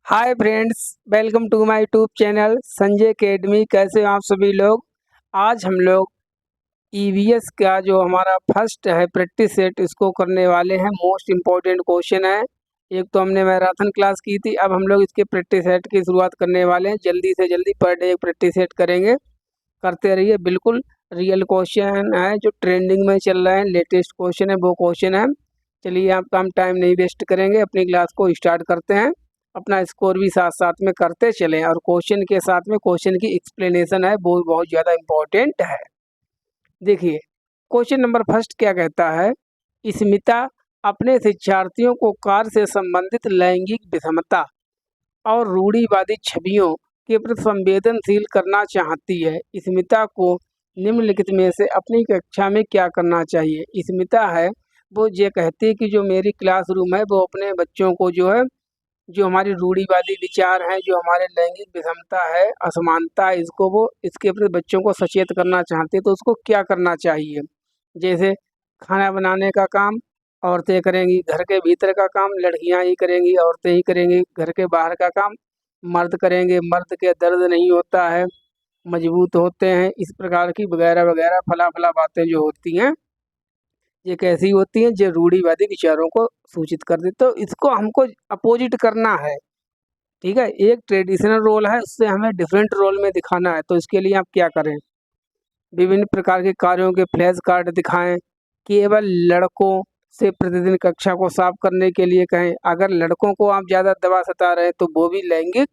Hi friends, welcome to my YouTube channel Sanjay academy. कैसे हो आप सभी लोग। आज हम लोग ईवीएस का जो हमारा फर्स्ट है प्रैक्टिस सेट, इसको करने वाले हैं। मोस्ट इम्पोर्टेंट क्वेश्चन है। एक तो हमने मैराथन क्लास की थी, अब हम लोग इसके प्रैक्टिस सेट की शुरुआत करने वाले हैं। जल्दी से जल्दी पर डे एक प्रैक्टिस सेट करेंगे, करते रहिए। बिल्कुल रियल क्वेश्चन है, जो ट्रेंडिंग में चल रहे हैं, लेटेस्ट क्वेश्चन है, वो क्वेश्चन है। चलिए, आपका हम टाइम नहीं वेस्ट करेंगे, अपनी क्लास को स्टार्ट करते हैं। अपना स्कोर भी साथ साथ में करते चलें, और क्वेश्चन के साथ में क्वेश्चन की एक्सप्लेनेशन है, वो बहुत ज़्यादा इम्पोर्टेंट है। देखिए, क्वेश्चन नंबर फर्स्ट क्या कहता है। स्मिता अपने शिक्षार्थियों को कार्य से संबंधित लैंगिक विषमता और रूढ़िवादी छवियों के प्रति संवेदनशील करना चाहती है। स्मिता को निम्नलिखित में से अपनी कक्षा में क्या करना चाहिए। स्मिता है वो ये कहती है कि जो मेरी क्लासरूम है, वो अपने बच्चों को जो है, जो हमारी रूढ़िवादी विचार हैं, जो हमारे लैंगिक विषमता है, असमानता है, इसको वो इसके प्रति बच्चों को सचेत करना चाहते हैं। तो उसको क्या करना चाहिए। जैसे खाना बनाने का काम औरतें करेंगी, घर के भीतर का काम लड़कियां ही करेंगी, औरतें ही करेंगी, घर के बाहर का काम मर्द करेंगे, मर्द के दर्द नहीं होता है, मजबूत होते हैं, इस प्रकार की वगैरह वगैरह फला फला बातें जो होती हैं, ये कैसी होती हैं, जो रूढ़िवादी विचारों को सूचित कर देते। तो इसको हमको अपोजिट करना है। ठीक है, एक ट्रेडिशनल रोल है, उससे हमें डिफरेंट रोल में दिखाना है। तो इसके लिए आप क्या करें, विभिन्न प्रकार के कार्यों के फ्लैश कार्ड दिखाएं। केवल लड़कों से प्रतिदिन कक्षा को साफ करने के लिए कहें। अगर लड़कों को आप ज़्यादा दबा सता रहे हैं, तो वो भी लैंगिक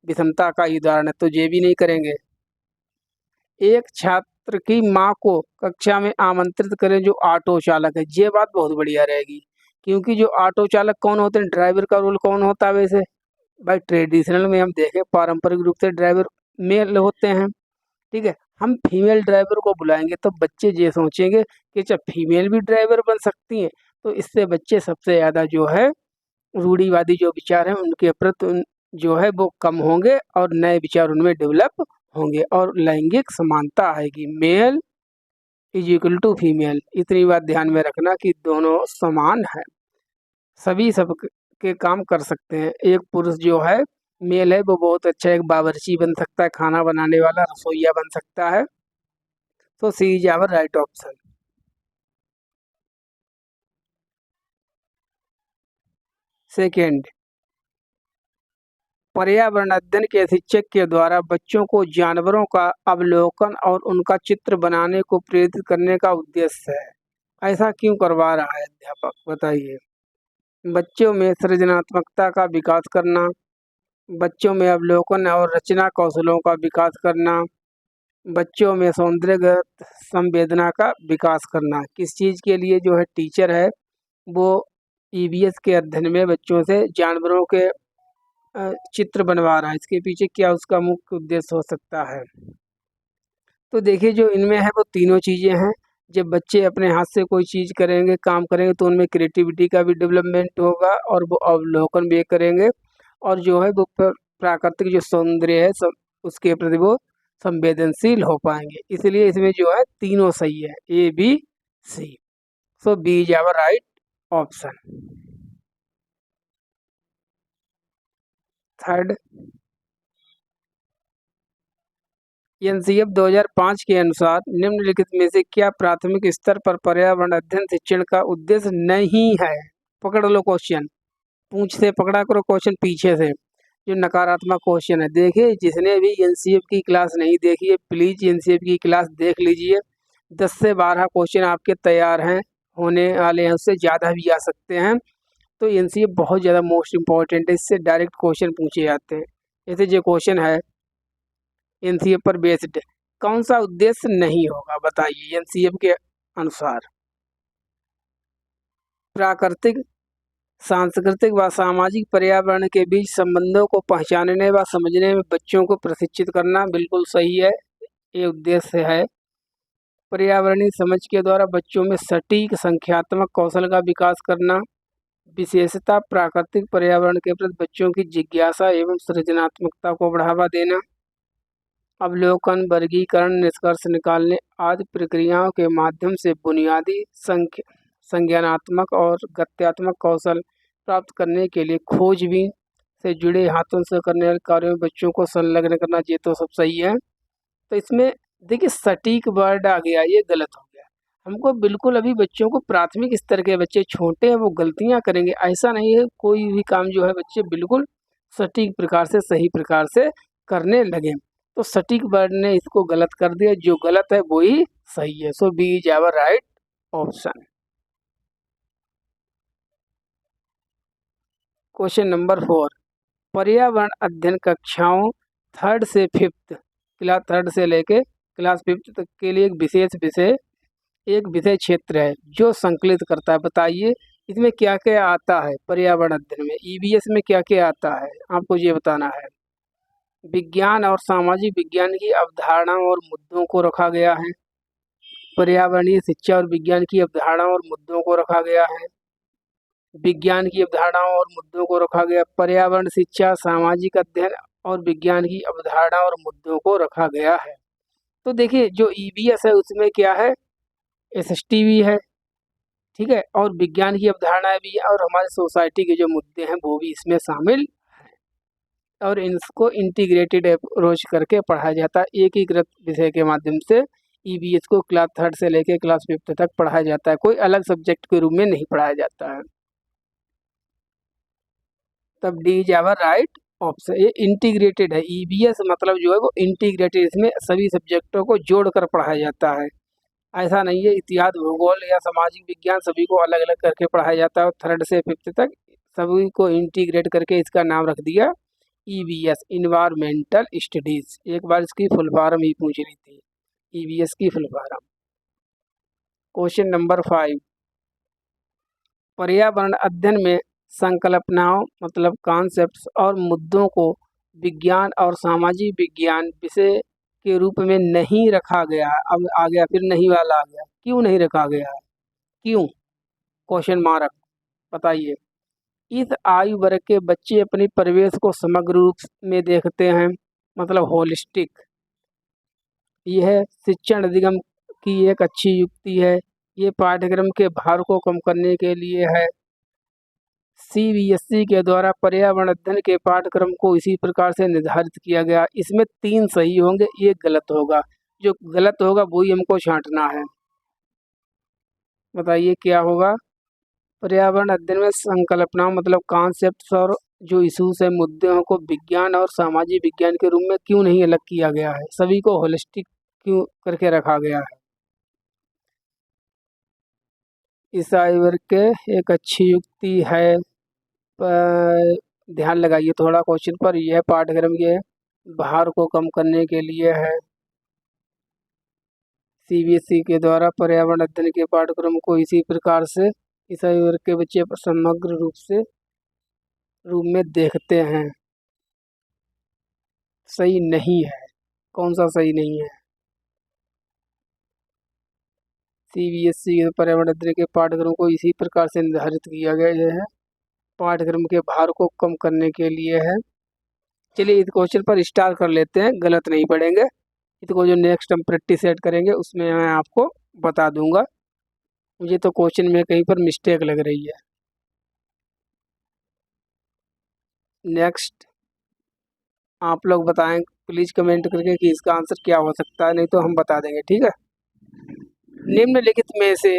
विषमता का ही उदाहरण है, तो ये भी नहीं करेंगे। एक छात्र की माँ को कक्षा में आमंत्रित करें जो ऑटो चालक है। ये बात बहुत बढ़िया रहेगी, क्योंकि जो ऑटो चालक कौन होते हैं, ड्राइवर का रोल कौन होता है। वैसे भाई ट्रेडिशनल में हम देखें, पारंपरिक रूप से ड्राइवर मेल होते हैं। ठीक है, हम फीमेल ड्राइवर को बुलाएंगे तो बच्चे ये सोचेंगे कि अच्छा, फीमेल भी ड्राइवर बन सकती हैं। तो इससे बच्चे सबसे ज़्यादा जो है रूढ़िवादी जो विचार हैं, उनके प्रति जो है वो कम होंगे, और नए विचार उनमें डेवलप होंगे, और लैंगिक समानता आएगी। Male is equal to female, इतनी बात ध्यान में रखना कि दोनों समान है, सभी सब के काम कर सकते हैं। एक पुरुष जो है, मेल है, वो बहुत अच्छा एक बावर्ची बन सकता है, खाना बनाने वाला रसोइया बन सकता है। तो C is our right option. Second, पर्यावरण अध्ययन के शिक्षक के द्वारा बच्चों को जानवरों का अवलोकन और उनका चित्र बनाने को प्रेरित करने का उद्देश्य है। ऐसा क्यों करवा रहा है अध्यापक, बताइए। बच्चों में सृजनात्मकता का विकास करना, बच्चों में अवलोकन और रचना कौशलों का विकास करना, बच्चों में सौंदर्यगत संवेदना का विकास करना। किस चीज़ के लिए जो है टीचर है, वो ईवीएस के अध्ययन में बच्चों से जानवरों के चित्र बनवा रहा है। इसके पीछे क्या उसका मुख्य उद्देश्य हो सकता है। तो देखिए, जो इनमें है वो तीनों चीज़ें हैं। जब बच्चे अपने हाथ से कोई चीज़ करेंगे, काम करेंगे, तो उनमें क्रिएटिविटी का भी डेवलपमेंट होगा, और वो अवलोकन भी करेंगे, और जो है वो प्राकृतिक जो सौंदर्य है सब, उसके प्रति वो संवेदनशील हो पाएंगे। इसलिए इसमें जो है तीनों सही है, A B C. So B is our right option. Third, NCF 2005 के अनुसार निम्नलिखित में से क्या प्राथमिक स्तर पर पर्यावरण अध्ययन शिक्षण का उद्देश्य नहीं है। पकड़ लो क्वेश्चन, पूंछ से पकड़ा करो क्वेश्चन, पीछे से जो नकारात्मक क्वेश्चन है। देखिए, जिसने भी एनसीएफ की क्लास नहीं देखी है, प्लीज एनसीएफ की क्लास देख लीजिए। 10 से 12 क्वेश्चन आपके तैयार हैं, होने वाले हैं, उससे ज़्यादा भी आ सकते हैं। तो एनसीएफ बहुत ज़्यादा मोस्ट इंपॉर्टेंट है, इससे डायरेक्ट क्वेश्चन पूछे जाते हैं। जैसे जो क्वेश्चन है एनसीएफ पर बेस्ड, कौन सा उद्देश्य नहीं होगा, बताइए एनसीएफ के अनुसार। प्राकृतिक, सांस्कृतिक व सामाजिक पर्यावरण के बीच संबंधों को पहचानने व समझने में बच्चों को प्रशिक्षित करना, बिल्कुल सही है, ये उद्देश्य है। पर्यावरणीय समझ के द्वारा बच्चों में सटीक संख्यात्मक कौशल का विकास करना, विशेषता प्राकृतिक पर्यावरण के प्रति बच्चों की जिज्ञासा एवं सृजनात्मकता को बढ़ावा देना, अवलोकन, वर्गीकरण, निष्कर्ष निकालने आदि प्रक्रियाओं के माध्यम से बुनियादी संज्ञानात्मक और गत्यात्मक कौशल प्राप्त करने के लिए खोजबीन, से जुड़े हाथों से करने वाले कार्यों में बच्चों को संलग्न करना, ये तो सब सही है। तो इसमें देखिए सटीक वर्ड आ गया, ये गलत हो गया। हमको बिल्कुल अभी बच्चों को प्राथमिक स्तर के बच्चे छोटे हैं, वो गलतियां करेंगे, ऐसा नहीं है। कोई भी काम जो है बच्चे बिल्कुल सटीक प्रकार से, सही प्रकार से करने लगे। तो सटीक वर्ड ने इसको गलत कर दिया, जो गलत है वो ही सही है। So B is our right option. Question number 4, पर्यावरण अध्ययन कक्षाओं 3rd से 5th, क्लास 3rd से लेके क्लास 5th तक के लिए एक विशेष विषय, एक विषय क्षेत्र है जो संकलित करता है। बताइए इसमें क्या क्या आता है। पर्यावरण अध्ययन में ईवीएस में क्या क्या आता है, आपको ये बताना है। विज्ञान और सामाजिक विज्ञान की अवधारणाओं और मुद्दों को रखा गया है। पर्यावरणीय शिक्षा और विज्ञान की अवधारणाओं और मुद्दों को रखा गया है। विज्ञान की अवधारणाओं और मुद्दों को रखा गया। पर्यावरण शिक्षा, सामाजिक अध्ययन और विज्ञान की अवधारणा और मुद्दों को रखा गया है। तो देखिए जो ईवीएस है उसमें क्या है, एसएसटी भी है, ठीक है, और विज्ञान की अवधारणाएं भी है, और हमारे सोसाइटी के जो मुद्दे हैं वो भी इसमें शामिल है, और इनको इंटीग्रेटेड अप्रोच करके पढ़ाया जाता है। एकीकृत विषय के माध्यम से ईवीएस को क्लास 3rd से लेकर क्लास 5th तक पढ़ाया जाता है, कोई अलग सब्जेक्ट के रूप में नहीं पढ़ाया जाता है। तब D is our right option. ये इंटीग्रेटेड है, ईवीएस मतलब जो है वो इंटीग्रेटेड, इसमें सभी सब्जेक्टों को जोड़कर पढ़ाया जाता है। ऐसा नहीं है इतिहास, भूगोल या सामाजिक विज्ञान सभी को अलग अलग करके पढ़ाया जाता है। 3rd से 5th तक सभी को इंटीग्रेट करके इसका नाम रख दिया ईवीएस, इन्वायरमेंटल स्टडीज। एक बार इसकी फुल फॉर्म ही पूछ रही थी, ईवीएस की फुल फॉर्म। क्वेश्चन नंबर 5, पर्यावरण अध्ययन में संकल्पनाओं मतलब कॉन्सेप्ट्स और मुद्दों को विज्ञान और सामाजिक विज्ञान विषय के रूप में नहीं रखा गया है। अब आ गया, फिर नहीं वाला आ गया। क्यों नहीं रखा गया है, क्यों, क्वेश्चन मार्क। बताइए। इस आयु वर्ग के बच्चे अपनी परिवेश को समग्र रूप में देखते हैं, मतलब होलिस्टिक। यह शिक्षण अधिगम की एक अच्छी युक्ति है। ये पाठ्यक्रम के भार को कम करने के लिए है। सीबीएसई के द्वारा पर्यावरण अध्ययन के पाठ्यक्रम को इसी प्रकार से निर्धारित किया गया। इसमें 3 सही होंगे, एक गलत होगा। जो गलत होगा वही हमको छांटना है। बताइए क्या होगा। पर्यावरण अध्ययन में संकल्पना मतलब कॉन्सेप्ट्स और जो इशूज है, मुद्दों को विज्ञान और सामाजिक विज्ञान के रूप में क्यों नहीं अलग किया गया है, सभी को होलिस्टिक क्यों करके रखा गया है। इस आयु वर्ग के एक अच्छी युक्ति है। ध्यान लगाइए थोड़ा क्वेश्चन पर। यह पाठ्यक्रम के भार को कम करने के लिए है। सीबीएसई के द्वारा पर्यावरण अध्ययन के पाठ्यक्रम को इसी प्रकार से इस आयु वर्ग के बच्चे समग्र रूप में देखते हैं। सही नहीं है, कौन सा सही नहीं है। सीबीएसई के पर्यावरण अध्ययन के पाठ्यक्रम को इसी प्रकार से निर्धारित किया गया है, पाठ्यक्रम के भार को कम करने के लिए है। चलिए इस क्वेश्चन पर स्टार कर लेते हैं, गलत नहीं पढ़ेंगे। इसको जो नेक्स्ट हम प्रैक्टिस सेट करेंगे उसमें मैं आपको बता दूंगा। मुझे तो क्वेश्चन में कहीं पर मिस्टेक लग रही है। नेक्स्ट आप लोग बताएं प्लीज कमेंट करके कि इसका आंसर क्या हो सकता है, नहीं तो हम बता देंगे, ठीक है। निम्नलिखित में से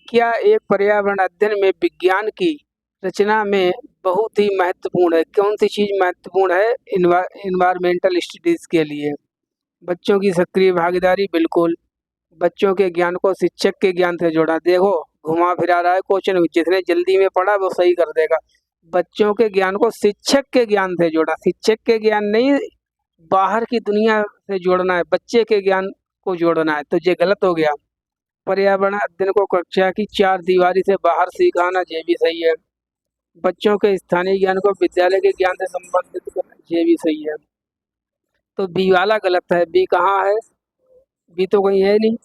क्या एक पर्यावरण अध्ययन में विज्ञान की रचना में बहुत ही महत्वपूर्ण है। कौन सी चीज महत्वपूर्ण है इन्वायरमेंटल स्टडीज के लिए। बच्चों की सक्रिय भागीदारी, बिल्कुल। बच्चों के ज्ञान को शिक्षक के ज्ञान से जोड़ा। देखो घुमा फिरा रहा है क्वेश्चन, जिसने जल्दी में पढ़ा वो सही कर देगा। बच्चों के ज्ञान को शिक्षक के ज्ञान से जोड़ा, शिक्षक के ज्ञान नहीं, बाहर की दुनिया से जोड़ना है, बच्चे के ज्ञान को जोड़ना है, तो ये गलत हो गया। पर्यावरण अध्ययन को कक्षा की 4 दीवारी से बाहर सिखाना, ये भी सही है। बच्चों के स्थानीय ज्ञान को विद्यालय के ज्ञान से संबंधित करना, ये भी सही है। तो बी वाला गलत है। बी कहाँ है, बी तो कहीं है नहीं।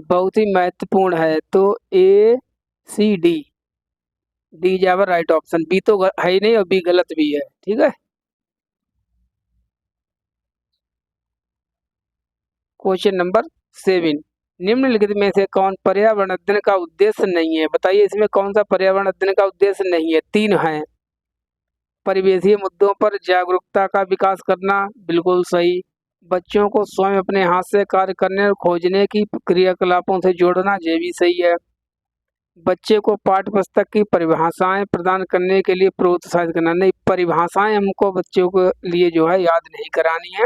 बहुत ही महत्वपूर्ण है, तो A C D, D is our right option. B तो है ही नहीं और बी गलत भी है, ठीक है। क्वेश्चन नंबर 7, निम्नलिखित में से कौन पर्यावरण अध्ययन का उद्देश्य नहीं है? बताइए इसमें कौन सा पर्यावरण अध्ययन का उद्देश्य नहीं है? 3 हैं। परिवेशीय मुद्दों पर जागरूकता का विकास करना, बिल्कुल सही। बच्चों को स्वयं अपने हाथ से कार्य करने और खोजने की क्रियाकलापों से जोड़ना, ये भी सही है। बच्चे को पाठ्य पुस्तक की परिभाषाएं प्रदान करने के लिए प्रोत्साहित करना, नहीं, परिभाषाएं हमको बच्चों के लिए जो है याद नहीं करानी है,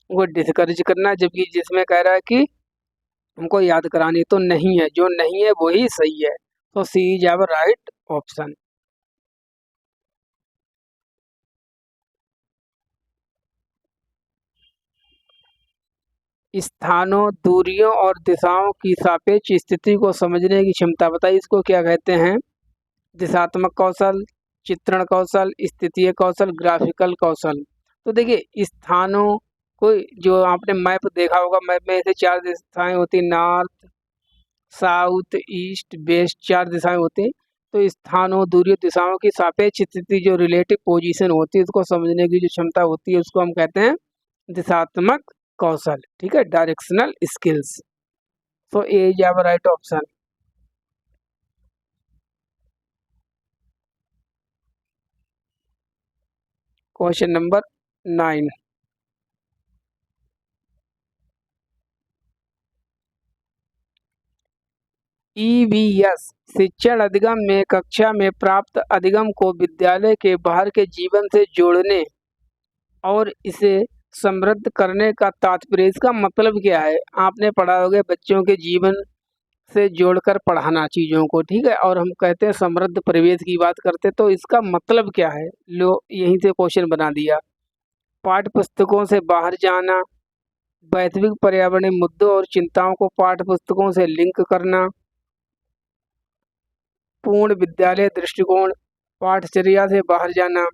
वो डिस्करेज करना, जबकि जिसमें कह रहा है कि हमको याद करानी, तो नहीं है, जो नहीं है वही सही है। तो C is our right option. स्थानों, दूरियों और दिशाओं की सापेक्ष स्थिति को समझने की क्षमता, बताइए इसको क्या कहते हैं? दिशात्मक कौशल, चित्रण कौशल, स्थितीय कौशल, ग्राफिकल कौशल। तो देखिए स्थानों को, जो आपने मैप देखा होगा, मैप में ऐसे 4 दिशाएं होती, नॉर्थ, साउथ, ईस्ट, वेस्ट, 4 दिशाएं होती हैं। तो स्थानों, दूरियों, दिशाओं की सापेक्ष स्थिति, जो रिलेटिव पोजीशन होती है, उसको समझने की जो क्षमता होती है, उसको हम कहते हैं दिशात्मक कौशल। ठीक है, directional skills. So A is our right option. Question number 9। EVS शिक्षण अधिगम में कक्षा में प्राप्त अधिगम को विद्यालय के बाहर के जीवन से जोड़ने और इसे समृद्ध करने का तात्पर्य, इसका मतलब क्या है? आपने पढ़ा होगा बच्चों के जीवन से जोड़कर पढ़ाना चीज़ों को, ठीक है, और हम कहते हैं समृद्ध परिवेश की बात करते, तो इसका मतलब क्या है? लो यहीं से क्वेश्चन बना दिया। पाठ्य पुस्तकों से बाहर जाना, वैश्विक पर्यावरणीय मुद्दों और चिंताओं को पाठ्य पुस्तकों से लिंक करना, पूर्ण विद्यालय दृष्टिकोण, पाठचर्या से बाहर जाना,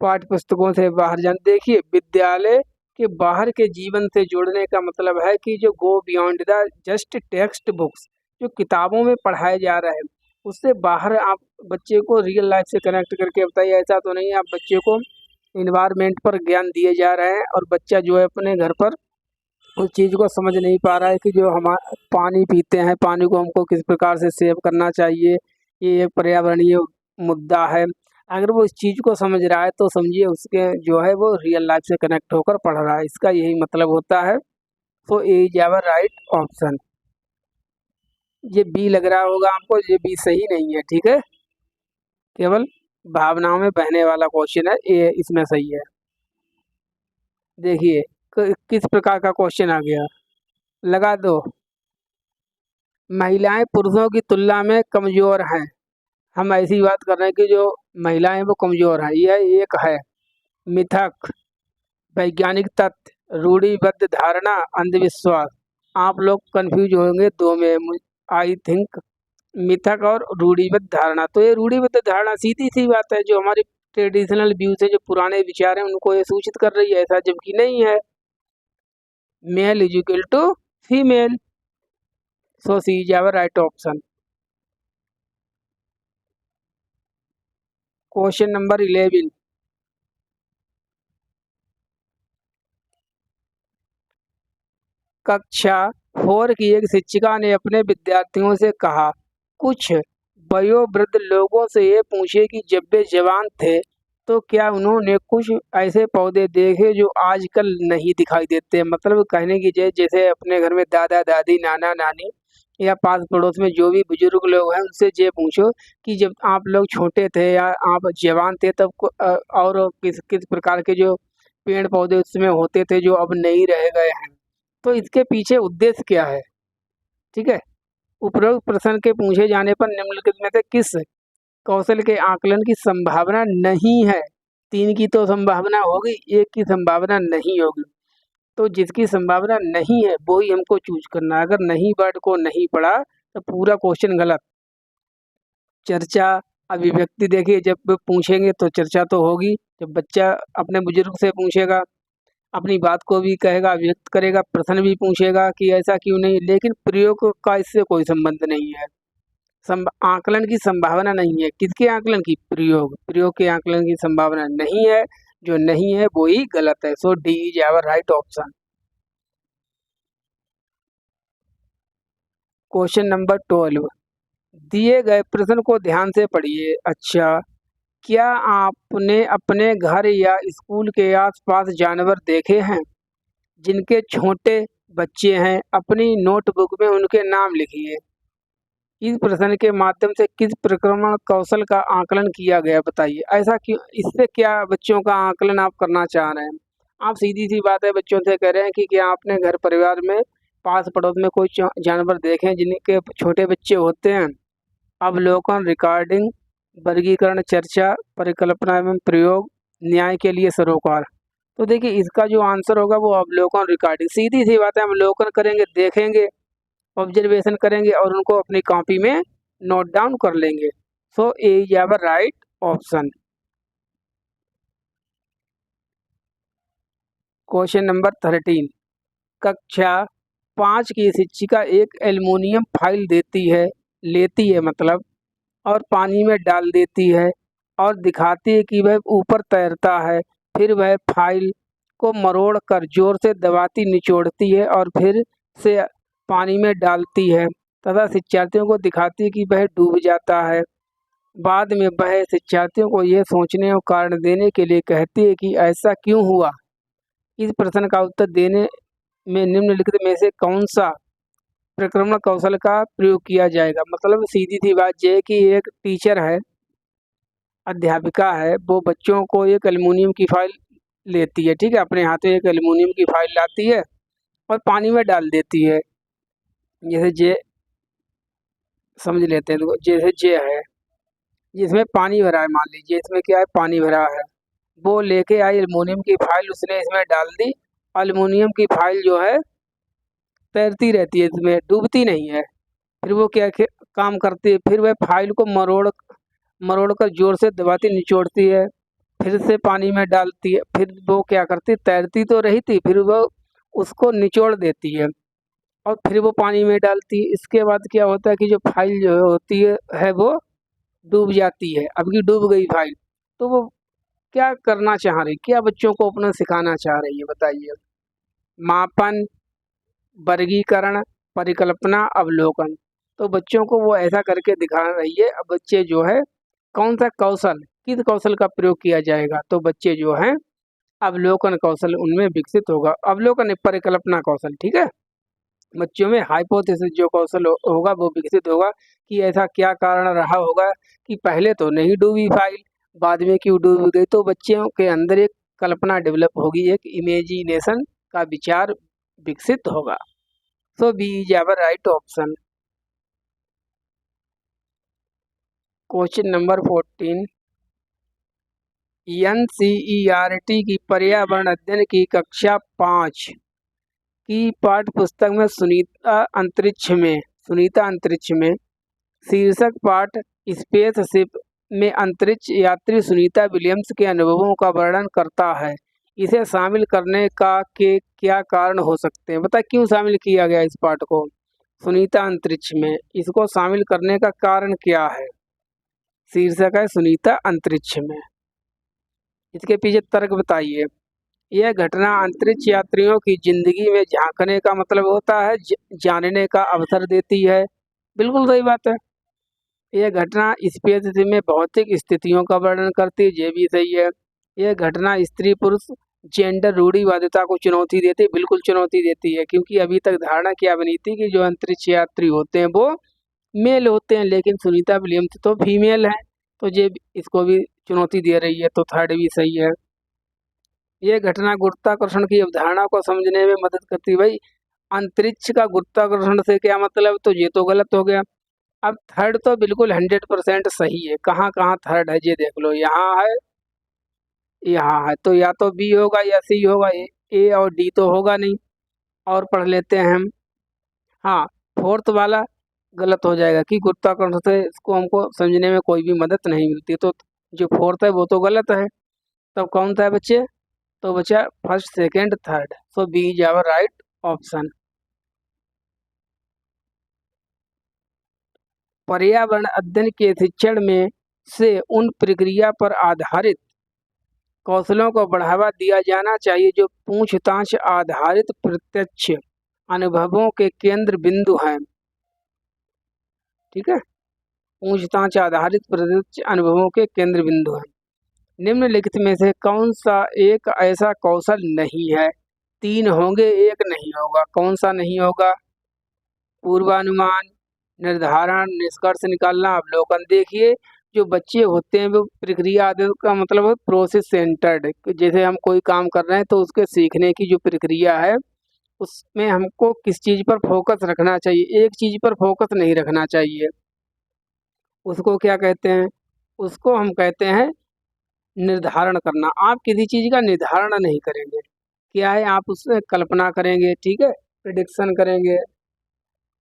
पाठ्य पुस्तकों से बाहर जाना। देखिए विद्यालय के बाहर के जीवन से जोड़ने का मतलब है कि जो go beyond the just text books, जो किताबों में पढ़ाया जा रहा है, उससे बाहर आप बच्चे को रियल लाइफ से कनेक्ट करके बताइए। ऐसा तो नहीं है आप बच्चे को इन्वायरमेंट पर ज्ञान दिए जा रहे हैं और बच्चा जो है अपने घर पर उस चीज़ को समझ नहीं पा रहा है कि जो हम पानी पीते हैं, पानी को हमको किस प्रकार से सेव करना चाहिए, ये एक पर्यावरणीय मुद्दा है। अगर वो इस चीज़ को समझ रहा है तो समझिए उसके जो है वो रियल लाइफ से कनेक्ट होकर पढ़ रहा है, इसका यही मतलब होता है। So A is our right option. ये बी लग रहा होगा आपको, ये बी सही नहीं है, ठीक है, केवल भावनाओं में बहने वाला क्वेश्चन है, ए इसमें सही है। देखिए किस प्रकार का क्वेश्चन आ गया, लगा दो। महिलाएं पुरुषों की तुलना में कमज़ोर हैं। हम ऐसी बात कर रहे हैं कि जो महिलाएं वो कमज़ोर हैं, यह एक है मिथक, वैज्ञानिक तथ्य, रूढ़िबद्ध धारणा, अंधविश्वास। आप लोग कंफ्यूज होंगे दो में, आई थिंक मिथक और रूढ़िबद्ध धारणा। तो ये रूढ़िबद्ध धारणा सीधी सी बात है, जो हमारी ट्रेडिशनल व्यूज है, जो पुराने विचार हैं, उनको ये सूचित कर रही है, ऐसा जबकि नहीं है। Male is equal to female, so C is our right option. Question number 11। कक्षा 4 की एक शिक्षिका ने अपने विद्यार्थियों से कहा, कुछ वयोवृद्ध लोगों से ये पूछे कि जब वे जवान थे तो क्या उन्होंने कुछ ऐसे पौधे देखे जो आजकल नहीं दिखाई देते। मतलब कहने की जैसे अपने घर में दादा दादी, नाना नानी या पास पड़ोस में जो भी बुजुर्ग लोग हैं उनसे ये पूछो कि जब आप लोग छोटे थे या आप जवान थे तब और किस किस प्रकार के जो पेड़ पौधे उसमें होते थे जो अब नहीं रह गए हैं। तो इसके पीछे उद्देश्य क्या है, ठीक है। उपरोक्त प्रश्न के पूछे जाने पर निम्नलिखित में से किस कौशल के आकलन की संभावना नहीं है? 3 की तो संभावना होगी, 1 की संभावना नहीं होगी। तो जिसकी संभावना नहीं है वो ही हमको चूज करना है। अगर नहीं वर्ड को नहीं पढ़ा तो पूरा क्वेश्चन गलत। चर्चा, अभिव्यक्ति, देखिए जब पूछेंगे तो चर्चा तो होगी, जब बच्चा अपने बुजुर्ग से पूछेगा अपनी बात को भी कहेगा, व्यक्त करेगा, प्रश्न भी पूछेगा कि ऐसा क्यों नहीं, लेकिन प्रयोग का इससे कोई संबंध नहीं है। आकलन की संभावना नहीं है, किसके आकलन की? प्रयोग, प्रयोग के आकलन की संभावना नहीं है, जो नहीं है वो ही गलत है। So D is our right option. Question number 12, दिए गए प्रश्न को ध्यान से पढ़िए। अच्छा, क्या आपने अपने घर या स्कूल के आसपास जानवर देखे हैं जिनके छोटे बच्चे हैं? अपनी नोटबुक में उनके नाम लिखिए। इस प्रश्न के माध्यम से किस प्रक्रमण कौशल का आकलन किया गया, बताइए। ऐसा क्यों, इससे क्या बच्चों का आकलन आप करना चाह रहे हैं? आप सीधी सी बात है बच्चों से कह रहे हैं कि क्या आपने घर परिवार में पास पड़ोस में कोई जानवर देखे हैं जिनके छोटे बच्चे होते हैं? अवलोकन, रिकॉर्डिंग, वर्गीकरण, चर्चा, परिकल्पना एवं प्रयोग, न्याय के लिए सरोकार। तो देखिए इसका जो आंसर होगा वो अवलोकन, रिकॉर्डिंग। सीधी सी बात है, हम अवलोकन करेंगे, देखेंगे, ऑब्जर्वेशन करेंगे और उनको अपनी कॉपी में नोट डाउन कर लेंगे। So A is our right option. Question number 13, कक्षा 5 की शिक्षिका एक एल्युमिनियम फाइल लेती है मतलब, और पानी में डाल देती है और दिखाती है कि वह ऊपर तैरता है। फिर वह फाइल को मरोड़ कर जोर से दबाती, निचोड़ती है और फिर से पानी में डालती है तथा शिक्षार्थियों को दिखाती है कि वह डूब जाता है। बाद में वह शिक्षार्थियों को यह सोचने और कारण देने के लिए कहती है कि ऐसा क्यों हुआ। इस प्रश्न का उत्तर देने में निम्नलिखित में से कौन सा प्रक्रमण कौशल का प्रयोग किया जाएगा? मतलब सीधी सी बात यह है कि एक टीचर है, अध्यापिका है, वो बच्चों को एक एल्युमिनियम की फाइल लेती है, ठीक है, अपने हाथ में एक एल्युमिनियम की फाइल लाती है और पानी में डाल देती है। जैसे जे समझ लेते हैं, तो जैसे जे है जिसमें पानी भरा है, मान लीजिए इसमें क्या है, पानी भरा है। वो लेके आई एल्युमिनियम की फाइल, उसने इसमें डाल दी। एल्युमिनियम की फाइल जो है तैरती रहती है, इसमें डूबती नहीं है। फिर वो क्या काम करती है, फिर वह फाइल को मरोड़ कर जोर से दबाती, निचोड़ती है, फिर से पानी में डालती है। फिर वो क्या करती, तैरती तो रही थी, फिर वो उसको निचोड़ देती है और फिर वो पानी में डालती है। इसके बाद क्या होता है कि जो फाइल जो होती है वो डूब जाती है। अब की डूब गई फाइल, तो वो क्या करना चाह रही, क्या बच्चों को अपना सिखाना चाह रही है, बताइए। मापन, वर्गीकरण, परिकल्पना, अवलोकन। तो बच्चों को वो ऐसा करके दिखा रही है। अब बच्चे जो है कौन सा कौशल, किस कौशल का प्रयोग किया जाएगा? तो बच्चे जो हैं अवलोकन कौशल उनमें विकसित होगा। अवलोकन, परिकल्पना कौशल, ठीक है। बच्चों में हाइपोथेसिस जो कौशल होगा वो विकसित होगा कि ऐसा क्या कारण रहा होगा कि पहले तो नहीं डूबी फाइल, बाद में क्यों डूब गई। तो बच्चों के अंदर एक कल्पना डेवलप होगी, एक इमेजिनेशन का विचार विकसित होगा। So B is our right option. Question number 14, NCERT की पर्यावरण अध्ययन की कक्षा 5 की पाठ्य पुस्तक में सुनीता अंतरिक्ष में शीर्षक पाठ स्पेसशिप में अंतरिक्ष यात्री सुनीता विलियम्स के अनुभवों का वर्णन करता है। इसे शामिल करने का के क्या कारण हो सकते हैं? बताए क्यों शामिल किया गया इस पाठ को सुनीता अंतरिक्ष में? इसको शामिल करने का कारण क्या है? शीर्षक है सुनीता अंतरिक्ष में, इसके पीछे तर्क बताइए। यह घटना अंतरिक्ष यात्रियों की जिंदगी में झांकने का मतलब होता है, जानने का अवसर देती है। बिल्कुल सही बात है। यह घटना स्पेसशिप में भौतिक स्थितियों का वर्णन करती है, ये भी सही है। यह घटना स्त्री पुरुष जेंडर रूढ़िवादिता को चुनौती देती है, बिल्कुल चुनौती देती है, क्योंकि अभी तक धारणा क्या बनी थी कि जो अंतरिक्ष यात्री होते हैं वो मेल होते हैं, लेकिन सुनीता विलियम्स तो फीमेल है, तो ये इसको भी चुनौती दे रही है, तो थर्ड भी सही है। यह घटना गुरुत्वाकर्षण की अवधारणा को समझने में मदद करती है। भाई अंतरिक्ष का गुरुत्वाकर्षण से क्या मतलब, तो ये तो गलत हो गया। अब थर्ड तो बिल्कुल 100% सही है। कहाँ कहाँ थर्ड है ये देख लो, यहाँ है, यहाँ है, तो या तो बी होगा या सी होगा, ए और डी तो होगा नहीं। और पढ़ लेते हैं हम। हाँ, फोर्थ वाला गलत हो जाएगा कि गुरुत्वाकर्षण से इसको हमको समझने में कोई भी मदद नहीं मिलती, तो जो फोर्थ है वो तो गलत है। तब कौन सा है बच्चे? तो बच्चा first, second, third. So B is our right option. पर्यावरण अध्ययन के शिक्षण में से उन प्रक्रिया पर आधारित कौशलों को बढ़ावा दिया जाना चाहिए जो पूछताछ आधारित प्रत्यक्ष अनुभवों के केंद्र बिंदु हैं। ठीक है। पूछताछ आधारित प्रत्यक्ष अनुभवों के केंद्र बिंदु हैं। निम्नलिखित में से कौन सा एक ऐसा कौशल नहीं है? 3 होंगे, एक नहीं होगा। कौन सा नहीं होगा? पूर्वानुमान, निर्धारण, निष्कर्ष निकालना, अवलोकन। देखिए, जो बच्चे होते हैं वो प्रक्रिया आधारित का मतलब है प्रोसेस सेंटर्ड। जैसे हम कोई काम कर रहे हैं तो उसके सीखने की जो प्रक्रिया है उसमें हमको किस चीज़ पर फोकस रखना चाहिए, एक चीज़ पर फोकस नहीं रखना चाहिए। उसको क्या कहते हैं? उसको हम कहते हैं निर्धारण करना। आप किसी चीज़ का निर्धारण नहीं करेंगे, क्या है, आप उससे कल्पना करेंगे, ठीक है, प्रिडिक्शन करेंगे,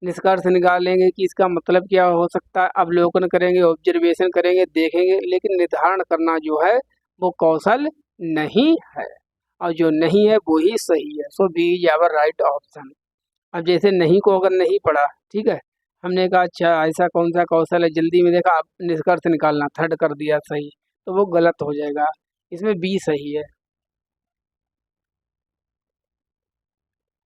निष्कर्ष निकालेंगे कि इसका मतलब क्या हो सकता है, अवलोकन करेंगे, ऑब्जर्वेशन करेंगे, देखेंगे, लेकिन निर्धारण करना जो है वो कौशल नहीं है, और जो नहीं है वो ही सही है। So B is our right option. अब जैसे नहीं को अगर नहीं पढ़ा, ठीक है, हमने कहा अच्छा ऐसा कौन सा कौशल है, जल्दी में देखा, आप निष्कर्ष निकालना, थर्ड कर दिया सही, तो वो गलत हो जाएगा। इसमें बी सही है।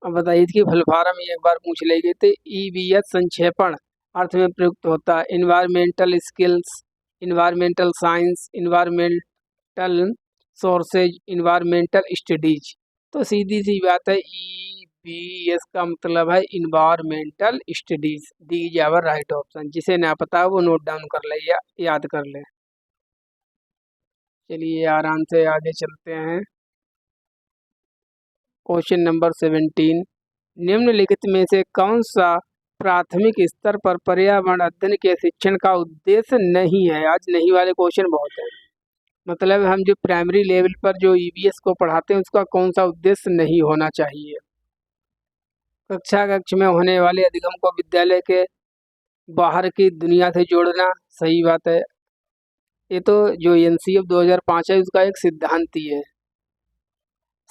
अब बताइए, इसकी फलफार्म एक बार पूछ ले गए थे। ईवीएस संक्षेपण अर्थ में प्रयुक्त होता है environmental skills, environmental science, environmental sources, environmental studies. तो सीधी सी बात है, ईवीएस का मतलब है environmental studies. D is our right option. जिसे ना पता है वो नोट डाउन कर ले या याद कर ले। चलिए आराम से आगे चलते हैं। Question number 17। निम्नलिखित में से कौन सा प्राथमिक स्तर पर पर्यावरण अध्ययन के शिक्षण का उद्देश्य नहीं है? आज नहीं वाले क्वेश्चन बहुत है। मतलब हम जो प्राइमरी लेवल पर जो ईवीएस को पढ़ाते हैं उसका कौन सा उद्देश्य नहीं होना चाहिए? कक्षा कक्ष में होने वाले अधिगम को विद्यालय के बाहर की दुनिया से जोड़ना, सही बात है। ये तो जो एनसीएफ 2005 है उसका एक सिद्धांत ही है।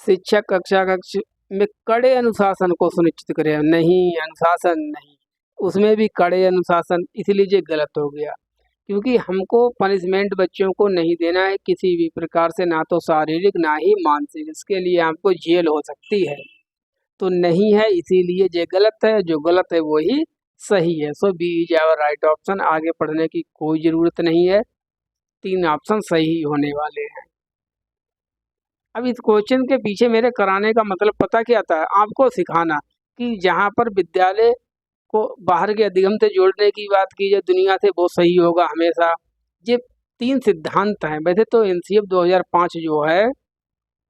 शिक्षक कक्षा कक्ष में कड़े अनुशासन को सुनिश्चित करे, नहीं, अनुशासन नहीं, उसमें भी कड़े अनुशासन, इसलिए ये गलत हो गया। क्योंकि हमको पनिशमेंट बच्चों को नहीं देना है किसी भी प्रकार से, ना तो शारीरिक ना ही मानसिक। इसके लिए आपको जेल हो सकती है, तो नहीं है, इसीलिए ये गलत है। जो गलत है वही सही है। So B is our right option. आगे पढ़ने की कोई ज़रूरत नहीं है, 3 ऑप्शन सही होने वाले हैं। अब इस क्वेश्चन के पीछे मेरे कराने का मतलब पता क्या था? आपको सिखाना कि जहाँ पर विद्यालय को बाहर के अधिगम से जोड़ने की बात की जाए दुनिया से, वो सही होगा हमेशा। ये 3 सिद्धांत हैं। वैसे तो एनसीएफ 2005 जो है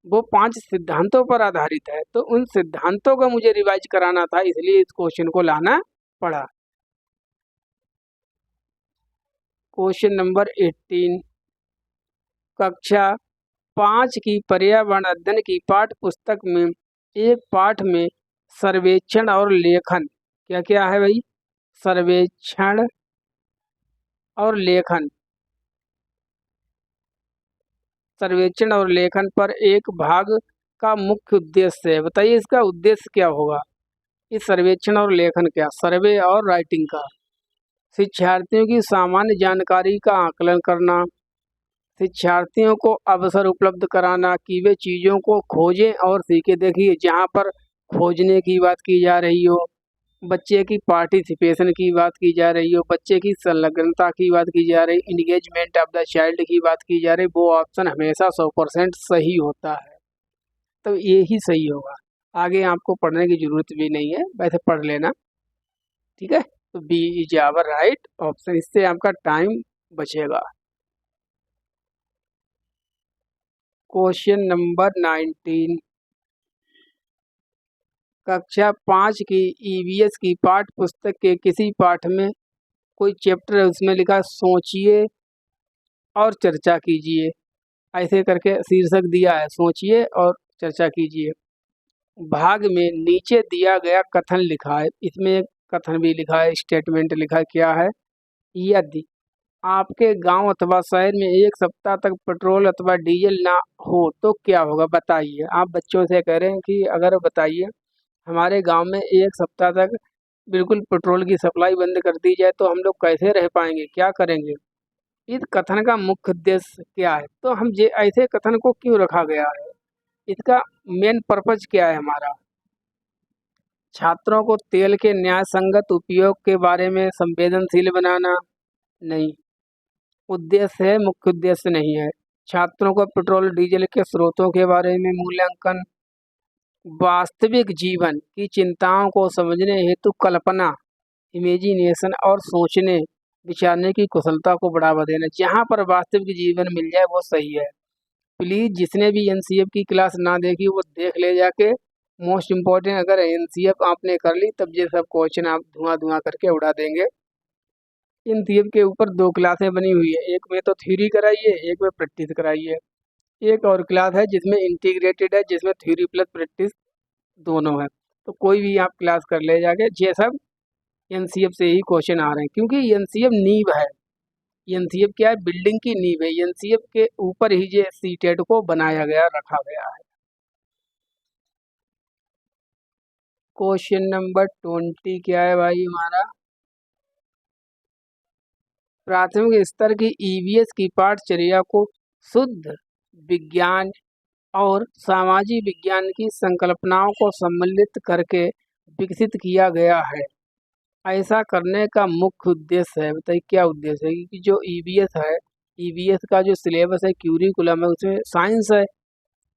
वो 5 सिद्धांतों पर आधारित है, तो उन सिद्धांतों को मुझे रिवाइज कराना था, इसलिए इस क्वेश्चन को लाना पड़ा। Question number 18। कक्षा 5 की पर्यावरण अध्ययन की पाठ्य पुस्तक में एक पाठ में सर्वेक्षण और लेखन, क्या क्या है भाई? सर्वेक्षण और लेखन, सर्वेक्षण और लेखन पर एक भाग का मुख्य उद्देश्य है। बताइए इसका उद्देश्य क्या होगा? इस सर्वेक्षण और लेखन क्या, सर्वे और राइटिंग का? शिक्षार्थियों की सामान्य जानकारी का आकलन करना, शिक्षार्थियों को अवसर उपलब्ध कराना कि वे चीज़ों को खोजें और सीखें। देखिए, जहाँ पर खोजने की बात की जा रही हो, बच्चे की पार्टिसिपेशन की बात की जा रही हो, बच्चे की संलग्नता की बात की जा रही, इंगेजमेंट ऑफ द चाइल्ड की बात की जा रही, वो ऑप्शन हमेशा 100% सही होता है। तो ये ही सही होगा। आगे आपको पढ़ने की ज़रूरत भी नहीं है, वैसे पढ़ लेना, ठीक है। तो B is our right option. इससे आपका टाइम बचेगा। Question number 19। कक्षा 5 की ईवीएस की पाठ्य पुस्तक के किसी पाठ में कोई चैप्टर है, उसमें लिखा सोचिए और चर्चा कीजिए, ऐसे करके शीर्षक दिया है, सोचिए और चर्चा कीजिए। भाग में नीचे दिया गया कथन लिखा है, इसमें एक कथन भी लिखा है, स्टेटमेंट लिखा है, क्या है? यदि आपके गांव अथवा शहर में 1 सप्ताह तक पेट्रोल अथवा डीजल ना हो तो क्या होगा? बताइए। आप बच्चों से कह रहे हैं कि अगर बताइए हमारे गांव में 1 सप्ताह तक बिल्कुल पेट्रोल की सप्लाई बंद कर दी जाए तो हम लोग कैसे रह पाएंगे, क्या करेंगे? इस कथन का मुख्य उद्देश्य क्या है? तो हम ये ऐसे कथन को क्यों रखा गया है, इसका मेन पर्पज क्या है हमारा? छात्रों को तेल के न्याय संगत उपयोग के बारे में संवेदनशील बनाना। नहीं, उद्देश्य है, मुख्य उद्देश्य नहीं है। छात्रों को पेट्रोल डीजल के स्रोतों के बारे में मूल्यांकन। वास्तविक जीवन की चिंताओं को समझने हेतु कल्पना, इमेजिनेशन और सोचने विचारने की कुशलता को बढ़ावा देना। जहाँ पर वास्तविक जीवन मिल जाए वो सही है। प्लीज़ जिसने भी एनसीएफ की क्लास ना देखी वो देख ले जाके। मोस्ट इम्पॉर्टेंट, अगर एनसीएफ आपने कर ली तब ये सब क्वेश्चन आप धुआं धुआं करके उड़ा देंगे। एनसीएफ के ऊपर 2 क्लासें बनी हुई है, एक में तो थ्योरी कराई है, एक में प्रैक्टिस कराई है। एक और क्लास है जिसमें इंटीग्रेटेड है, जिसमें थ्योरी प्लस प्रैक्टिस दोनों है। तो कोई भी आप क्लास कर ले जाके, ये सब एनसीएफ से ही क्वेश्चन आ रहे हैं, क्योंकि एनसीएफ नींव है। एनसीएफ क्या है? बिल्डिंग की नींव है। एनसीएफ के ऊपर ही ये सीटेट को बनाया गया, रखा गया है। क्वेश्चन नंबर 20 क्या है भाई हमारा? प्राथमिक स्तर की ईवीएस की पाठचर्या को शुद्ध विज्ञान और सामाजिक विज्ञान की संकल्पनाओं को सम्मिलित करके विकसित किया गया है। ऐसा करने का मुख्य उद्देश्य है, बताइए क्या उद्देश्य है? कि जो ईवीएस है, ईवीएस का जो सिलेबस है, क्यूरिकुलम है, उसमें साइंस है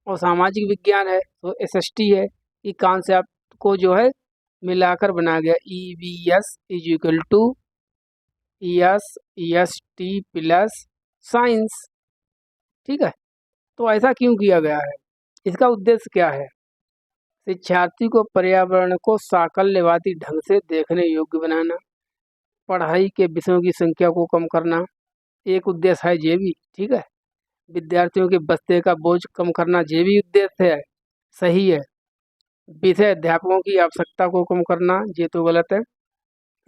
और सामाजिक विज्ञान है, तो एसएसटी है। ये कॉन्सेप्ट को जो है मिलाकर बनाया गया। EVS is equal to SST plus science. ठीक है, तो ऐसा क्यों किया गया है? इसका उद्देश्य क्या है? शिक्षार्थी को पर्यावरण को साकल्यवादी ढंग से देखने योग्य बनाना, पढ़ाई के विषयों की संख्या को कम करना, एक उद्देश्य है ये भी। ठीक है, विद्यार्थियों के बस्ते का बोझ कम करना, ये भी उद्देश्य है, सही है। विषय अध्यापकों की आवश्यकता को कम करना, ये तो गलत है।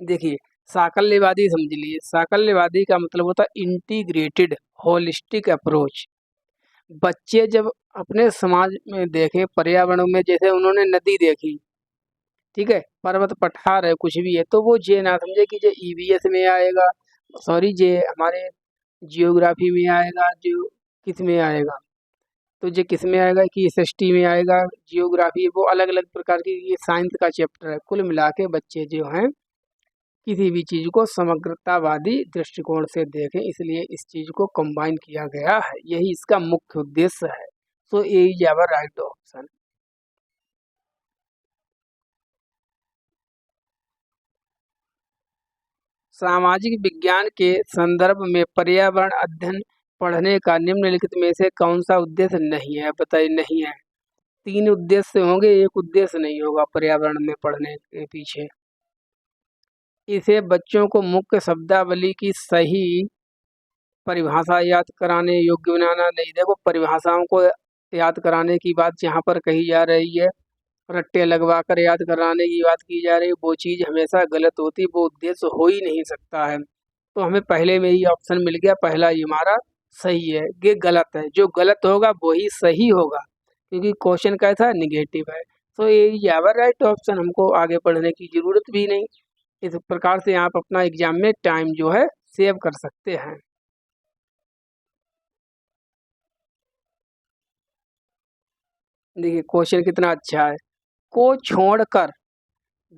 देखिए, साकल्यवादी समझ लीजिए, साकल्यवादी का मतलब होता है इंटीग्रेटेड होलिस्टिक अप्रोच। बच्चे जब अपने समाज में देखें, पर्यावरण में, जैसे उन्होंने नदी देखी, ठीक है, पर्वत पठार है, कुछ भी है, तो वो ये ना समझे कि ये ईवीएस में आएगा, सॉरी ये हमारे जियोग्राफी में आएगा, जो किस में आएगा, तो ये किस में आएगा कि एसएसटी में आएगा, जियोग्राफी, वो अलग अलग प्रकार की, ये साइंस का चैप्टर है। कुल मिला के बच्चे जो हैं किसी भी चीज़ को समग्रतावादी दृष्टिकोण से देखें, इसलिए इस चीज़ को कंबाइन किया गया है, यही इसका मुख्य उद्देश्य है। So A is our right option. सामाजिक विज्ञान के संदर्भ में पर्यावरण अध्ययन पढ़ने का निम्नलिखित में से कौन सा उद्देश्य नहीं है? बताइए, नहीं है। 3 उद्देश्य होंगे, एक उद्देश्य नहीं होगा पर्यावरण में पढ़ने के पीछे। इसे बच्चों को मुख्य शब्दावली की सही परिभाषा याद कराने योग्य बनाना। नहीं, देखो, परिभाषाओं को याद कराने की बात जहाँ पर कही जा रही है, रट्टे लगवा कर याद कराने की बात की जा रही है, वो चीज़ हमेशा गलत होती है, वो उद्देश्य हो ही नहीं सकता है। तो हमें पहले में ही ऑप्शन मिल गया, पहला ही हमारा सही है, ये गलत है। जो गलत होगा वही सही होगा, क्योंकि क्वेश्चन कैसा है? निगेटिव है। तो ये आवर राइट ऑप्शन, हमको आगे पढ़ने की ज़रूरत भी नहीं। इस प्रकार से आप अपना एग्जाम में टाइम जो है सेव कर सकते हैं। देखिए क्वेश्चन कितना अच्छा है। को छोड़कर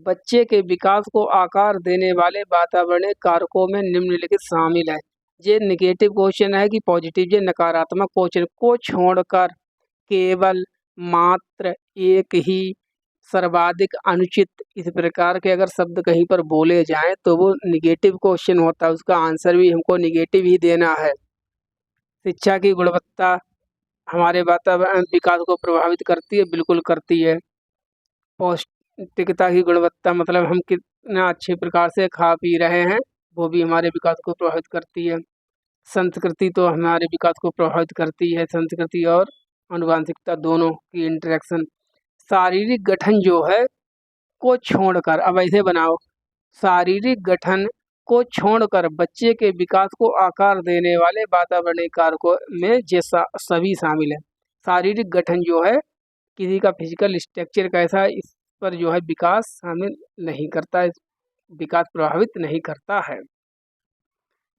बच्चे के विकास को आकार देने वाले वातावरणीय कारकों में निम्नलिखित शामिल है। ये निगेटिव क्वेश्चन है कि पॉजिटिव? ये नकारात्मक क्वेश्चन। को छोड़कर, केवल, मात्र, एक ही, सर्वाधिक, अनुचित, इस प्रकार के अगर शब्द कहीं पर बोले जाएं तो वो निगेटिव क्वेश्चन होता है, उसका आंसर भी हमको निगेटिव ही देना है। शिक्षा की गुणवत्ता हमारे वातावरण विकास को प्रभावित करती है, बिल्कुल करती है। पौष्टिकता की गुणवत्ता मतलब हम कितना अच्छे प्रकार से खा पी रहे हैं, वो भी हमारे विकास को प्रभावित करती है। संस्कृति तो हमारे विकास को प्रभावित करती है, संस्कृति और आनुवांशिकता दोनों की इंटरेक्शन। शारीरिक गठन जो है को छोड़कर, अब ऐसे बनाओ, शारीरिक गठन को छोड़कर बच्चे के विकास को आकार देने वाले वातावरणीय कारकों में जैसा सभी शामिल है। शारीरिक गठन जो है, किसी का फिजिकल स्ट्रक्चर कैसा है, इस पर जो है विकास शामिल नहीं करता है, विकास प्रभावित नहीं करता है।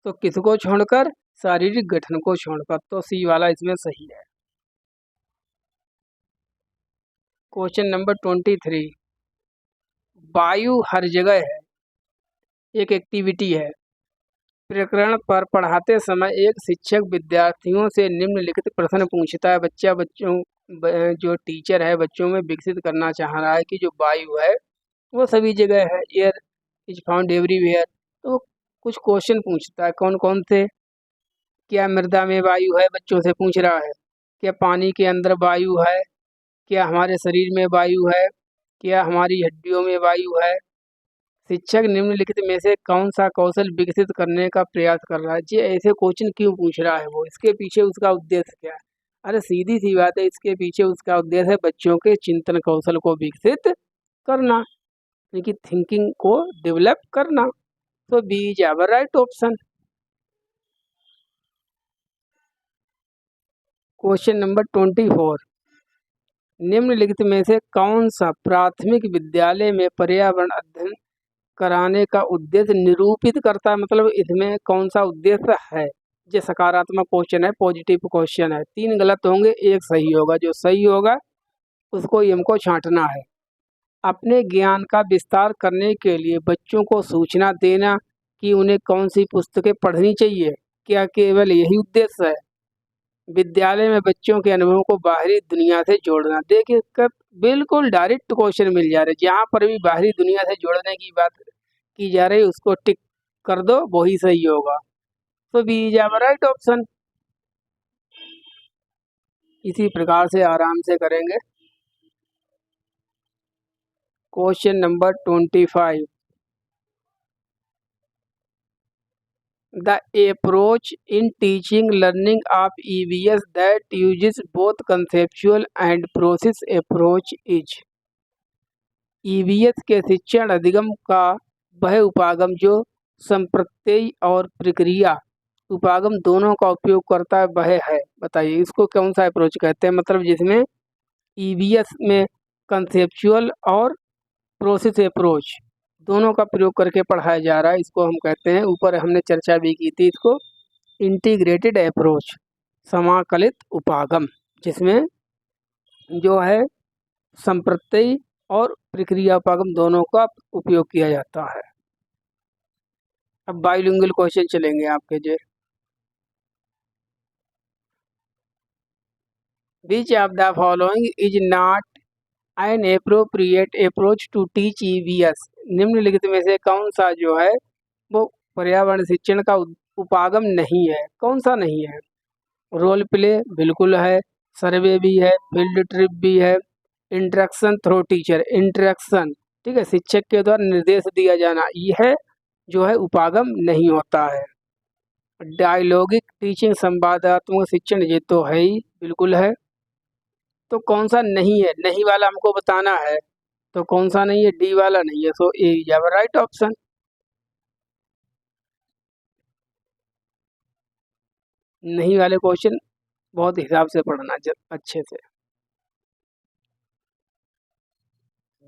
तो किसको छोड़कर? शारीरिक गठन को छोड़कर, तो सी वाला इसमें सही है। क्वेश्चन नंबर 23, वायु हर जगह है एक एक्टिविटी है। प्रकरण पर पढ़ाते समय एक शिक्षक विद्यार्थियों से निम्नलिखित प्रश्न पूछता है। जो टीचर है बच्चों में विकसित करना चाह रहा है कि जो वायु है वो सभी जगह है, एयर इज फाउंड एवरीवेयर। तो कुछ क्वेश्चन पूछता है, कौन कौन से? क्या मृदा में वायु है, बच्चों से पूछ रहा है। क्या पानी के अंदर वायु है? क्या हमारे शरीर में वायु है? क्या हमारी हड्डियों में वायु है? शिक्षक निम्नलिखित में से कौन सा कौशल विकसित करने का प्रयास कर रहा है? जी ऐसे क्वेश्चन क्यों पूछ रहा है वो, इसके पीछे उसका उद्देश्य क्या है? अरे सीधी सी बात है, इसके पीछे उसका उद्देश्य है बच्चों के चिंतन कौशल को विकसित करना, उनकी थिंकिंग को डेवलप करना। तो B is our right option. Question number 24, निम्नलिखित में से कौन सा प्राथमिक विद्यालय में पर्यावरण अध्ययन कराने का उद्देश्य निरूपित करता है? मतलब इसमें कौन सा उद्देश्य है? ये सकारात्मक क्वेश्चन है, पॉजिटिव क्वेश्चन है। 3 गलत होंगे, एक सही होगा। जो सही होगा उसको हमको छांटना है। अपने ज्ञान का विस्तार करने के लिए बच्चों को सूचना देना कि उन्हें कौन सी पुस्तकें पढ़नी चाहिए, क्या केवल यही उद्देश्य है? विद्यालय में बच्चों के अनुभवों को बाहरी दुनिया से जोड़ना। देखिए कब बिल्कुल डायरेक्ट क्वेश्चन मिल जा रहे, जहाँ पर भी बाहरी दुनिया से जोड़ने की बात की जा रही उसको टिक कर दो, वही सही होगा। तो B is our right option. इसी प्रकार से आराम से करेंगे। Question number 25, the approach in teaching learning of EVS that uses both conceptual and process approach is. EVS के शिक्षण अधिगम का वह उपागम जो संप्रत्यय और प्रक्रिया उपागम दोनों का उपयोग करता है वह है। बताइए इसको कौन सा अप्रोच कहते हैं? मतलब जिसमें ईवीएस में कंसेप्चुअल और प्रोसेस अप्रोच दोनों का प्रयोग करके पढ़ाया जा रहा है, इसको हम कहते हैं, ऊपर हमने चर्चा भी की थी इसको, इंटीग्रेटेड अप्रोच, समाकलित उपागम, जिसमें जो है संप्रत्यय और प्रक्रिया उपागम दोनों का उपयोग किया जाता है। अब बाइलिंगुअल क्वेश्चन चलेंगे आपके जो, which of the following is not an appropriate approach to teach EVS. निम्नलिखित में से कौन सा जो है वो पर्यावरण शिक्षण का उपागम नहीं है? कौन सा नहीं है? रोल प्ले बिल्कुल है, सर्वे भी है, फील्ड ट्रिप भी है, इंटरेक्शन थ्रू टीचर, इंटरेक्शन, ठीक है, शिक्षक के द्वारा निर्देश दिया जाना, यह जो है उपागम नहीं होता है। डायलॉगिक टीचिंग, संवादात्मक शिक्षण, ये तो है ही, बिल्कुल है। तो कौन सा नहीं है? नहीं वाला हमको बताना है, तो कौन सा नहीं है? डी वाला नहीं है। So A is our right option. नहीं वाले क्वेश्चन बहुत हिसाब से पढ़ना अच्छे से।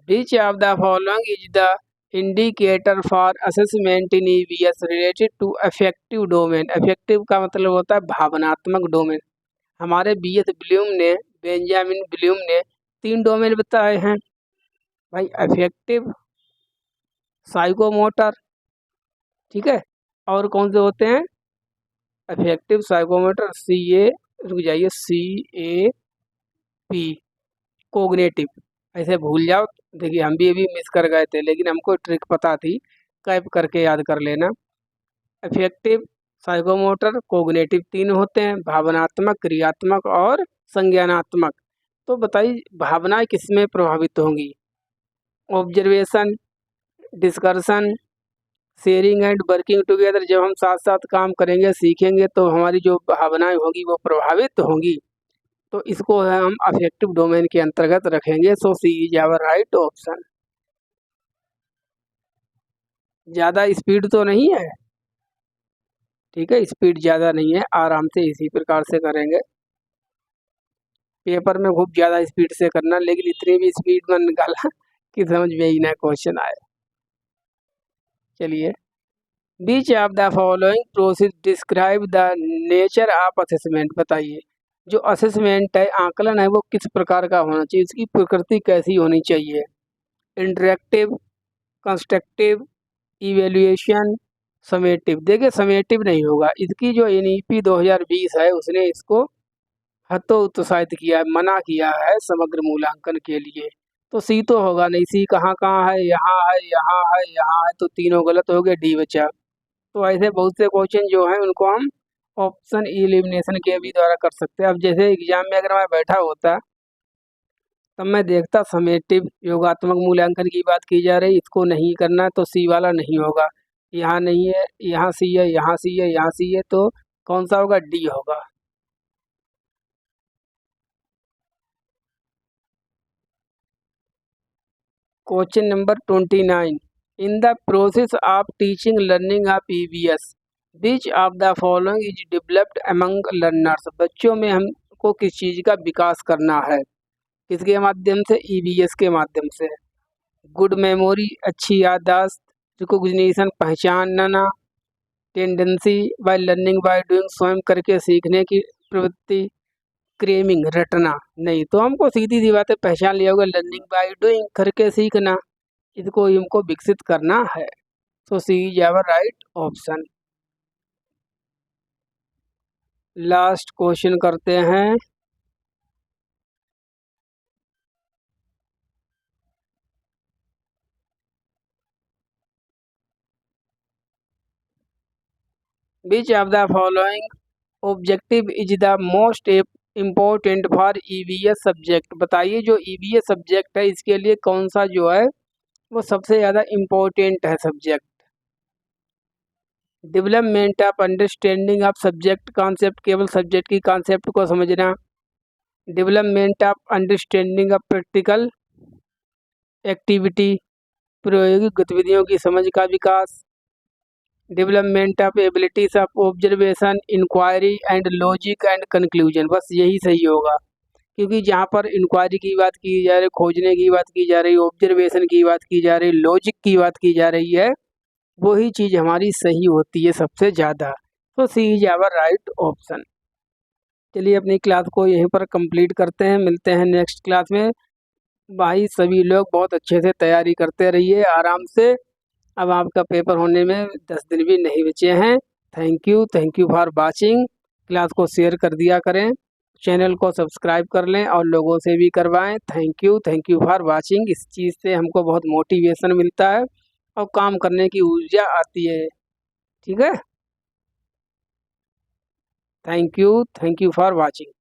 Which of the following is the indicator for assessment in EVS related to affective domain. Affective का मतलब होता है भावनात्मक डोमेन। हमारे बेंजामिन ब्लूम ने 3 डोमेन बताए हैं भाई, अफेक्टिव, साइकोमोटर, ठीक है, और कौन से होते हैं? अफेक्टिव, साइकोमोटर, रुक जाइए, CAP, कोग्नेटिव। ऐसे भूल जाओ, देखिए हम भी अभी मिस कर गए थे, लेकिन हमको ट्रिक पता थी, कैप करके याद कर लेना। अफेक्टिव, साइकोमोटर, कोग्नेटिव 3 होते हैं, भावनात्मक, क्रियात्मक और संज्ञानात्मक। तो बताइए भावनाएं किसमें प्रभावित होंगी? Observation, discussion, sharing and working together. जब हम साथ साथ काम करेंगे, सीखेंगे, तो हमारी जो भावनाएं होंगी वो प्रभावित होंगी, तो इसको हम अफेक्टिव डोमेन के अंतर्गत रखेंगे। सो C is our right option. ज़्यादा स्पीड तो नहीं है, ठीक है, स्पीड ज़्यादा नहीं है, आराम से इसी प्रकार से करेंगे। पेपर में खूब ज़्यादा स्पीड से करना, लेकिन इतनी भी स्पीड में निकाला कि समझ में ही ना क्वेश्चन आए। चलिए, which of the following process describe the nature of assessment. बताइए जो असेसमेंट है, आकलन है, वो किस प्रकार का होना चाहिए, इसकी प्रकृति कैसी होनी चाहिए? Interactive, constructive, evaluation, summative. देखिए समेटिव नहीं होगा, इसकी जो एनईपी 2020 है उसने इसको हतोत्साहित किया है, मना किया है समग्र मूल्यांकन के लिए। तो सी तो होगा नहीं, सी कहाँ कहाँ है, यहाँ है, यहाँ है, यहाँ है, तो तीनों गलत हो गए, डी बचा। तो ऐसे बहुत से क्वेश्चन जो हैं उनको हम ऑप्शन एलिमिनेशन के भी द्वारा कर सकते हैं। अब जैसे एग्जाम में अगर मैं बैठा होता तब मैं देखता समेटिव योगात्मक मूल्यांकन की बात की जा रही, इसको नहीं करना, तो सी वाला नहीं होगा। यहाँ नहीं है, यहाँ सी है, यहाँ सी है, यहाँ सी है, तो कौन सा होगा, डी होगा। Question number 29, in the process of teaching learning of EVS which of the following is developed among learners. बच्चों में हमको किस चीज़ का विकास करना है, किसके माध्यम से, ईवीएस के माध्यम से। गुड मेमोरी, अच्छी याददाश्त, रिकॉग्निशन, पहचानना, tendency, by learning by doing, स्वयं करके सीखने की प्रवृत्ति, क्रेमिंग, रटना। नहीं, तो हमको सीधी सी बात है, पहचान लिया होगा, लर्निंग बाय डूइंग, करके सीखना, इसको हमको विकसित करना है। So C is our right option. Last question करते हैं। Which of the following objective is the most important for EVS subject. बताइए जो ईवीएस सब्जेक्ट है इसके लिए कौन सा जो है वो सबसे ज़्यादा इम्पोर्टेंट है subject. Development of understanding of subject concept, केवल सब्जेक्ट की कॉन्सेप्ट को समझना। Development of understanding of practical activity, प्रायोगिक गतिविधियों की समझ का विकास। Development of abilities of observation, inquiry and logic and conclusion. बस यही सही होगा, क्योंकि जहाँ पर इंक्वायरी की बात की जा रही, खोजने की बात की जा रही, ऑब्जर्वेशन की बात की जा रही, लॉजिक की बात की जा रही है, वही चीज़ हमारी सही होती है सबसे ज़्यादा। तो C is our right option. चलिए अपनी क्लास को यहीं पर कंप्लीट करते हैं, मिलते हैं नेक्स्ट क्लास में। भाई सभी लोग बहुत अच्छे से तैयारी करते रहिए आराम से। अब आपका पेपर होने में 10 दिन भी नहीं बचे हैं। Thank you for watching. Class को शेयर कर दिया करें, चैनल को सब्सक्राइब कर लें और लोगों से भी करवाएं। Thank you for watching. इस चीज़ से हमको बहुत मोटिवेशन मिलता है और काम करने की ऊर्जा आती है। ठीक है, थैंक यू फॉर वाचिंग।